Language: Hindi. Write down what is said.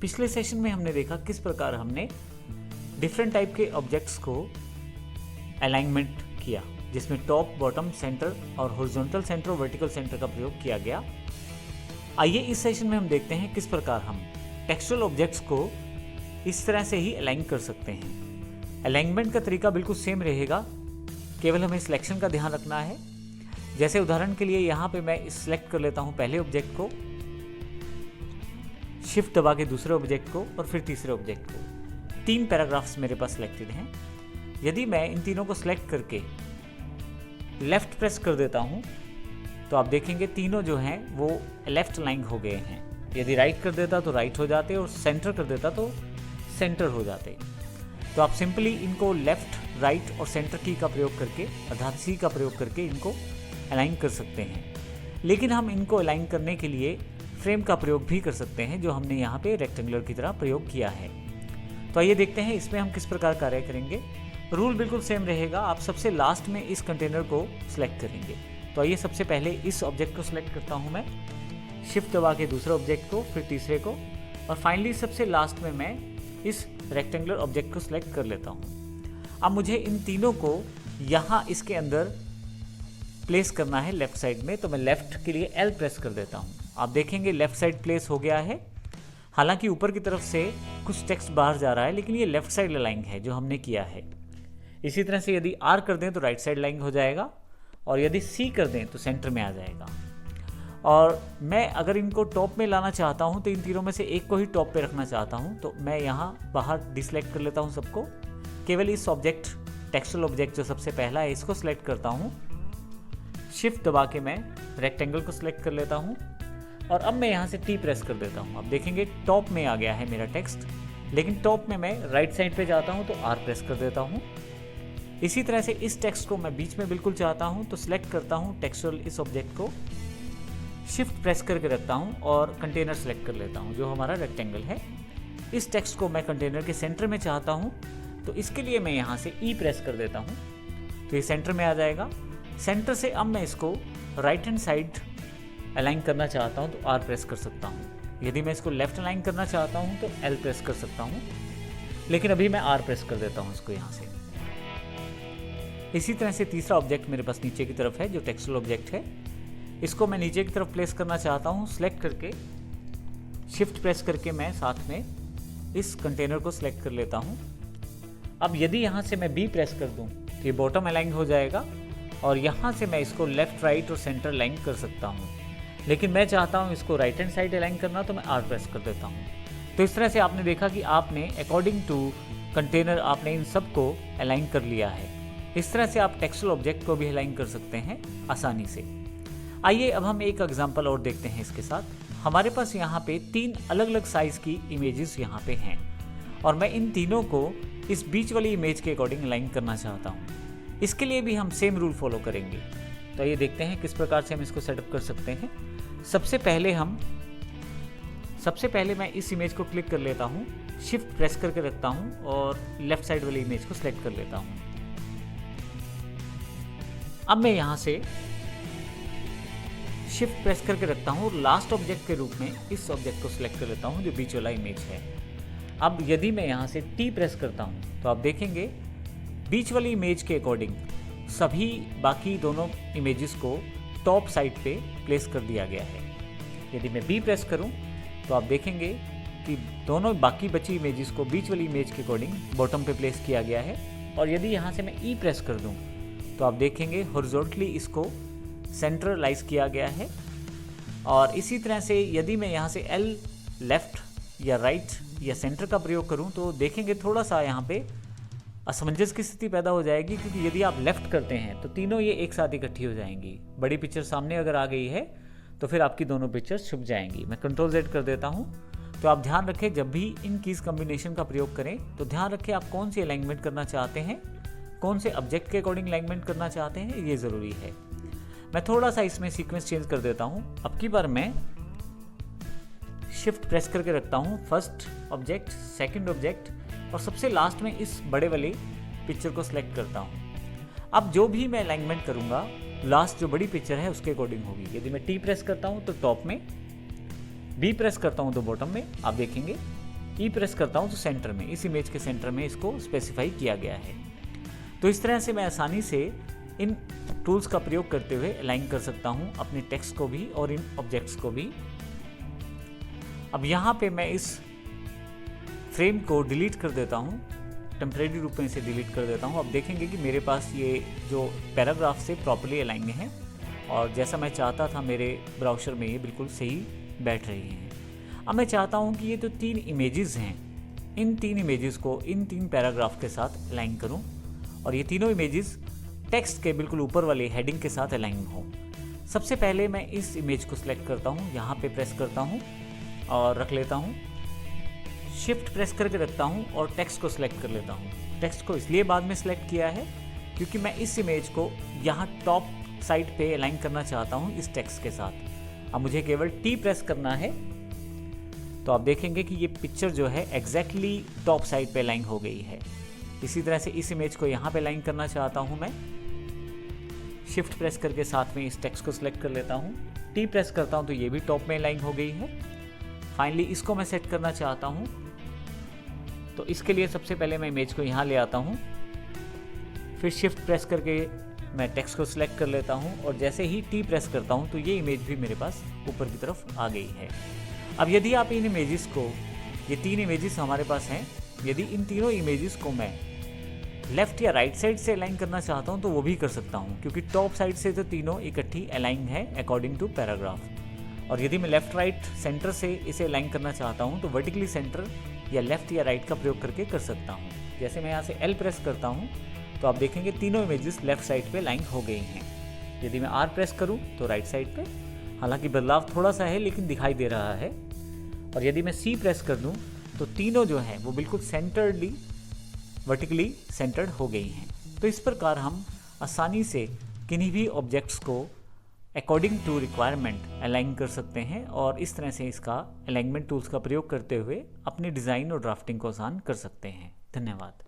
पिछले सेशन में हमने देखा किस प्रकार हमने डिफरेंट टाइप के ऑब्जेक्ट्स को अलाइनमेंट किया, जिसमें टॉप, बॉटम, सेंटर और हॉरिजॉन्टल सेंटर और वर्टिकल सेंटर का प्रयोग किया गया। आइए इस सेशन में हम देखते हैं किस प्रकार हम टेक्सचुअल ऑब्जेक्ट्स को इस तरह से ही अलाइन कर सकते हैं। अलाइनमेंट का तरीका बिल्कुल सेम रहेगा, केवल हमें सिलेक्शन का ध्यान रखना है। जैसे उदाहरण के लिए यहाँ पे मैं सिलेक्ट कर लेता हूँ पहले ऑब्जेक्ट को, शिफ्ट दबा के दूसरे ऑब्जेक्ट को और फिर तीसरे ऑब्जेक्ट को। 3 पैराग्राफ्स मेरे पास सिलेक्टेड हैं। यदि मैं इन तीनों को सिलेक्ट करके लेफ्ट प्रेस कर देता हूँ तो आप देखेंगे तीनों जो हैं वो लेफ्ट अलाइन हो गए हैं। यदि राइट कर देता तो राइट हो जाते और सेंटर कर देता तो सेंटर हो जाते। तो आप सिंपली इनको लेफ्ट, राइट और सेंटर की का प्रयोग करके, अर्थात सी का प्रयोग करके इनको अलाइन कर सकते हैं। लेकिन हम इनको अलाइन करने के लिए फ्रेम का प्रयोग भी कर सकते हैं, जो हमने यहाँ पे रेक्टेंगुलर की तरह प्रयोग किया है। तो आइए देखते हैं इसमें हम किस प्रकार कार्य करेंगे। रूल बिल्कुल सेम रहेगा। आप सबसे लास्ट में इस कंटेनर को सिलेक्ट करेंगे। तो आइए सबसे पहले इस ऑब्जेक्ट को सिलेक्ट करता हूँ मैं, शिफ्ट दबा के दूसरे ऑब्जेक्ट को, फिर तीसरे को और फाइनली सबसे लास्ट में मैं इस रेक्टेंगुलर ऑब्जेक्ट को सिलेक्ट कर लेता हूँ। अब मुझे इन तीनों को यहाँ इसके अंदर प्लेस करना है लेफ्ट साइड में, तो मैं लेफ्ट के लिए L प्रेस कर देता हूँ। आप देखेंगे लेफ्ट साइड प्लेस हो गया है। हालांकि ऊपर की तरफ से कुछ टेक्स्ट बाहर जा रहा है, लेकिन ये लेफ्ट साइड अलाइन है जो हमने किया है। इसी तरह से यदि R कर दें तो राइट साइड अलाइन हो जाएगा और यदि C कर दें तो सेंटर में आ जाएगा। और मैं अगर इनको टॉप में लाना चाहता हूँ तो इन तीनों में से एक को ही टॉप पे रखना चाहता हूँ, तो मैं यहाँ बाहर डिसलेक्ट कर लेता हूँ सबको। केवल इस ऑब्जेक्ट, टेक्सचुअल ऑब्जेक्ट जो सबसे पहला है, इसको सिलेक्ट करता हूँ। शिफ्ट दबा के मैं रेक्टेंगल को सिलेक्ट कर लेता हूँ और अब मैं यहाँ से T प्रेस कर देता हूँ। आप देखेंगे टॉप में आ गया है मेरा टेक्स्ट, लेकिन टॉप में मैं राइट साइड पे जाता हूँ तो R प्रेस कर देता हूँ। इसी तरह से इस टेक्स्ट को मैं बीच में बिल्कुल चाहता हूँ तो सिलेक्ट करता हूँ टेक्सचुअल इस ऑब्जेक्ट को, शिफ्ट प्रेस करके रखता हूँ और कंटेनर सेलेक्ट कर लेता हूँ जो हमारा रेक्टेंगल है। इस टेक्स्ट को मैं कंटेनर के सेंटर में चाहता हूँ तो इसके लिए मैं यहाँ से E प्रेस कर देता हूँ तो ये सेंटर में आ जाएगा। सेंटर से अब मैं इसको राइट हैंड साइड अलाइन करना चाहता हूँ तो R प्रेस कर सकता हूँ। यदि मैं इसको लेफ्ट अलाइन करना चाहता हूँ तो L प्रेस कर सकता हूँ, लेकिन अभी मैं R प्रेस कर देता हूँ इसको यहाँ से। इसी तरह से तीसरा ऑब्जेक्ट मेरे पास नीचे की तरफ है जो टेक्सचुअल ऑब्जेक्ट है। इसको मैं नीचे की तरफ प्लेस करना चाहता हूँ। सिलेक्ट करके शिफ्ट प्रेस करके मैं साथ में इस कंटेनर को सिलेक्ट कर लेता हूँ। अब यदि यहाँ से मैं B प्रेस कर दूँ तो ये बॉटम अलाइन हो जाएगा और यहाँ से मैं इसको लेफ्ट, राइट और सेंटर अलाइन कर सकता हूँ, लेकिन मैं चाहता हूँ इसको राइट हैंड साइड अलाइन करना तो मैं R प्रेस कर देता हूँ। तो इस तरह से आपने देखा कि आपने अकॉर्डिंग टू कंटेनर आपने इन सब को अलाइन कर लिया है। इस तरह से आप टेक्सचुअल ऑब्जेक्ट को भी अलाइन कर सकते हैं आसानी से। आइए अब हम एक एग्जांपल और देखते हैं इसके साथ। हमारे पास यहाँ पे 3 अलग अलग साइज की इमेजेस यहाँ पे हैं और मैं इन तीनों को इस बीच वाली इमेज के अकॉर्डिंग अलाइन करना चाहता हूँ। इसके लिए भी हम सेम रूल फॉलो करेंगे। तो ये देखते हैं किस प्रकार से हम इसको सेटअप कर सकते हैं। सबसे पहले मैं इस इमेज को क्लिक कर लेता हूँ, शिफ्ट प्रेस करके रखता हूँ और लेफ्ट साइड वाली इमेज को सिलेक्ट कर लेता हूँ। अब मैं यहाँ से शिफ्ट प्रेस करके रखता हूँ और लास्ट ऑब्जेक्ट के रूप में इस ऑब्जेक्ट को सिलेक्ट कर लेता हूँ जो बीच वाला इमेज है। अब यदि मैं यहाँ से T प्रेस करता हूँ तो आप देखेंगे बीच वाली इमेज के अकॉर्डिंग सभी बाकी दोनों इमेजेस को टॉप साइड पे प्लेस कर दिया गया है। यदि मैं B प्रेस करूं तो आप देखेंगे कि दोनों बाकी बची इमेजेस को बीच वाली इमेज के अकॉर्डिंग बॉटम पे प्लेस किया गया है। और यदि यहाँ से मैं E प्रेस कर दूं तो आप देखेंगे हॉरिजॉन्टली इसको सेंट्रलाइज किया गया है। और इसी तरह से यदि मैं यहाँ से L लेफ्ट या राइट या सेंटर का प्रयोग करूँ तो देखेंगे थोड़ा सा यहाँ पे असमंजस की स्थिति पैदा हो जाएगी, क्योंकि यदि आप लेफ्ट करते हैं तो तीनों ये एक साथ इकट्ठी हो जाएंगी। बड़ी पिक्चर सामने अगर आ गई है तो फिर आपकी दोनों पिक्चर्स छुप जाएंगी। मैं Ctrl Z कर देता हूँ। तो आप ध्यान रखें जब भी इन कीज कम्बिनेशन का प्रयोग करें तो ध्यान रखें आप कौन सी अलाइनमेंट करना चाहते हैं, कौन से ऑब्जेक्ट के अकॉर्डिंग अलाइनमेंट करना चाहते हैं, ये ज़रूरी है। मैं थोड़ा सा इसमें सीक्वेंस चेंज कर देता हूँ। अब की बार मैं शिफ्ट प्रेस करके रखता हूँ फर्स्ट ऑब्जेक्ट, सेकंड ऑब्जेक्ट और सबसे लास्ट में इस बड़े वाली पिक्चर को सिलेक्ट करता हूँ। अब जो भी मैं अलाइनमेंट करूँगा लास्ट जो बड़ी पिक्चर है उसके अकॉर्डिंग होगी। यदि मैं T प्रेस करता हूँ तो टॉप में, B प्रेस करता हूँ तो बॉटम में। आप देखेंगे ई प्रेस करता हूँ तो सेंटर में, इस इमेज के सेंटर में इसको स्पेसिफाई किया गया है। तो इस तरह से मैं आसानी से इन टूल्स का प्रयोग करते हुए अलाइन कर सकता हूँ अपने टेक्स्ट को भी और इन ऑब्जेक्ट्स को भी। अब यहाँ पे मैं इस फ्रेम को डिलीट कर देता हूँ, टेम्परेरी रूप में इसे डिलीट कर देता हूँ। अब देखेंगे कि मेरे पास ये जो पैराग्राफ से प्रॉपर्ली अलाइन हैं और जैसा मैं चाहता था मेरे ब्राउज़र में ये बिल्कुल सही बैठ रही हैं। अब मैं चाहता हूँ कि ये जो 3 इमेजेस हैं, इन 3 इमेजेस को इन 3 पैराग्राफ के साथ अलाइन करूँ और ये तीनों इमेजेस टेक्स्ट के बिल्कुल ऊपर वाले हेडिंग के साथ अलाइन हो। सबसे पहले मैं इस इमेज को सिलेक्ट करता हूँ, यहाँ पे प्रेस करता हूँ और रख लेता हूँ, शिफ्ट प्रेस करके रखता हूँ और टेक्स्ट को सिलेक्ट कर लेता हूँ। टेक्स्ट को इसलिए बाद में सिलेक्ट किया है क्योंकि मैं इस इमेज को यहाँ टॉप साइड पे अलाइन करना चाहता हूँ इस टेक्स्ट के साथ। अब मुझे केवल टी प्रेस करना है तो आप देखेंगे कि ये पिक्चर जो है एग्जैक्टली टॉप साइड पे अलाइन हो गई है। इसी तरह से इस इमेज को यहाँ पे अलाइन करना चाहता हूँ मैं, शिफ्ट प्रेस करके साथ में इस टेक्स्ट को सिलेक्ट कर लेता हूँ, टी प्रेस करता हूँ तो ये भी टॉप में अलाइन हो गई है। फाइनली इसको मैं सेट करना चाहता हूँ तो इसके लिए सबसे पहले मैं इमेज को यहाँ ले आता हूँ, फिर शिफ्ट प्रेस करके मैं टेक्स्ट को सिलेक्ट कर लेता हूँ और जैसे ही टी प्रेस करता हूँ तो ये इमेज भी मेरे पास ऊपर की तरफ आ गई है। अब यदि आप इन इमेजेस को, ये 3 इमेजेस हमारे पास हैं, यदि इन तीनों इमेजेस को मैं लेफ़्ट या राइट साइड से अलाइन करना चाहता हूँ तो वो भी कर सकता हूँ क्योंकि टॉप साइड से तो तीनों इकट्ठी अलाइन है अकॉर्डिंग टू पैराग्राफ। और यदि मैं लेफ़्ट राइट सेंटर से इसे अलाइन करना चाहता हूँ तो वर्टिकली सेंटर या लेफ़्ट या राइट का प्रयोग करके कर सकता हूँ। जैसे मैं यहाँ से एल प्रेस करता हूँ तो आप देखेंगे तीनों इमेजेस लेफ़्ट साइड पे अलाइन हो गई हैं। यदि मैं आर प्रेस करूँ तो राइट साइड पे, हालांकि बदलाव थोड़ा सा है लेकिन दिखाई दे रहा है। और यदि मैं सी प्रेस कर दूँ तो तीनों जो हैं वो बिल्कुल सेंटर्डली वर्टिकली सेंटर्ड हो गई हैं। तो इस प्रकार हम आसानी से किन्हीं भी ऑब्जेक्ट्स को अकॉर्डिंग टू रिक्वायरमेंट अलाइन कर सकते हैं और इस तरह से इसका अलाइनमेंट टूल्स का प्रयोग करते हुए अपनी डिज़ाइन और ड्राफ्टिंग को आसान कर सकते हैं। धन्यवाद।